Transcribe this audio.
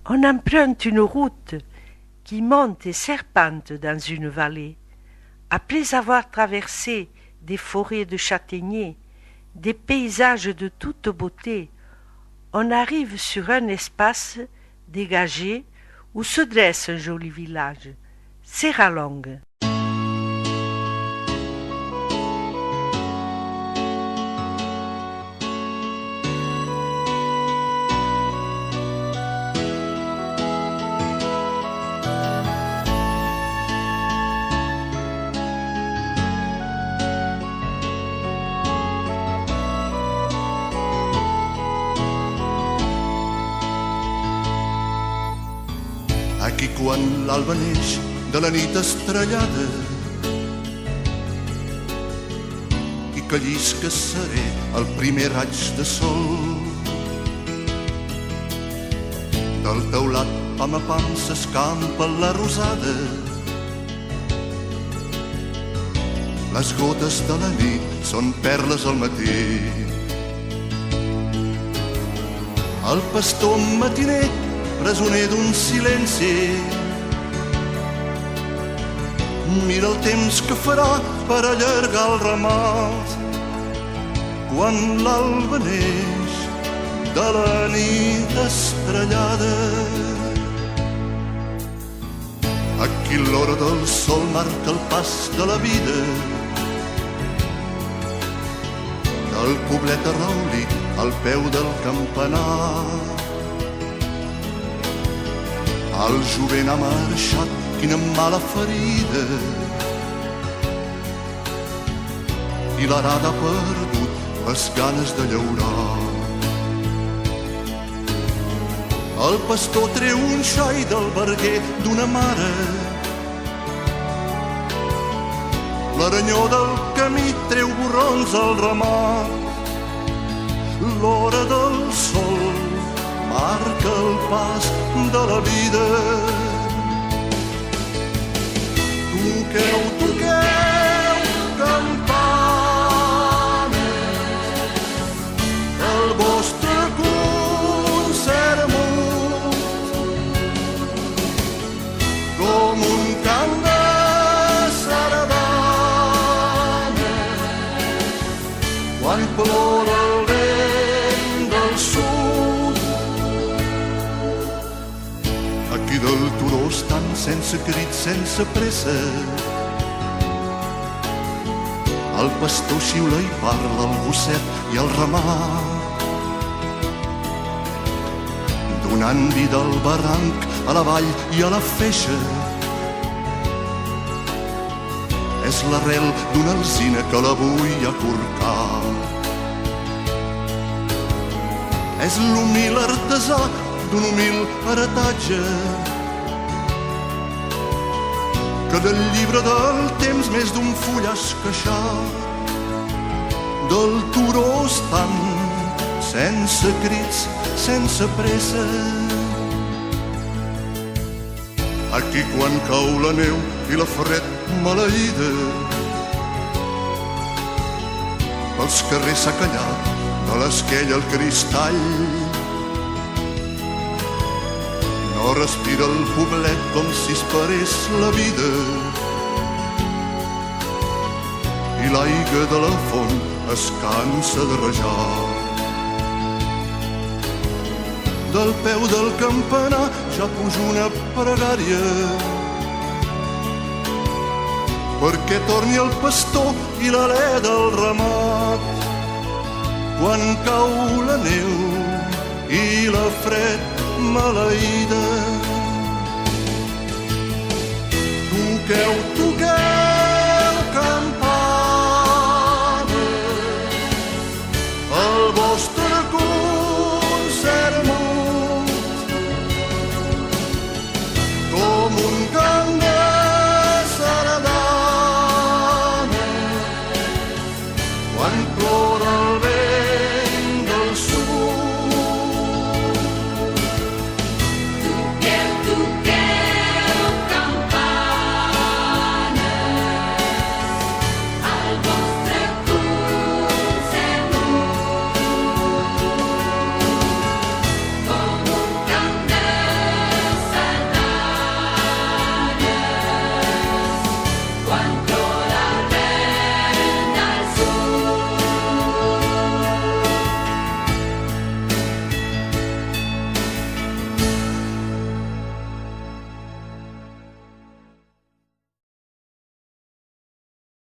On emprunte une route qui monte et serpente dans une vallée. Après avoir traversé des forêts de châtaigniers, des paysages de toute beauté, on arrive sur un espace dégagé où se dresse un joli village, Serralongue. Aquí quan l'alba neix de la nit estrellada i que llisca serè el primer raig de sol. Del teulat pam a pam s'escampa la rosada. Les gotes de la nit són perles al matí. El pastor matiner, presoner d'un silenci, mira el temps que farà per allargar el ramat quan l'alba neix de la nit estrellada. Aquí l'hora del sol marca el pas de la vida, del poblet arraulit al peu del campanar. El jovent ha marxat, quina mala ferida, i l'arada ha perdut les ganes de llaurar. El pastor treu un xai del barguer d'una mare. L'aranyó del camí treu borrons al ramat. L'hora del sol marca el pas de la vida. Toqueu, toqueu, campanes, el vostre concert mut, com un cant de sardana, quan plora el vent del sud. Aquí del turó estan sense crits, sense pressa. El pastor xiula i parla, el gosset i el ramat, donant vida al barranc, a la vall i a la feixa. És l'arrel d'una alzina que la vull acurcar. És l'humil artesà d'un humil heretatge que del llibre del temps més d'un full ha esqueixat. Del turó estan sense crits, sense pressa. Aquí quan cau la neu i la fred maleïda, pels carrers s'ha callat de l'esquella el cristall. No respira el poblet com si esperés la vida, i l'aigua de la font es cansa de rajar. Del peu del campanar ja puja una pregària perquè torni el pastor i l'alè del ramat quan cau la neu i la fred maleïda. Toqueu, toqueu,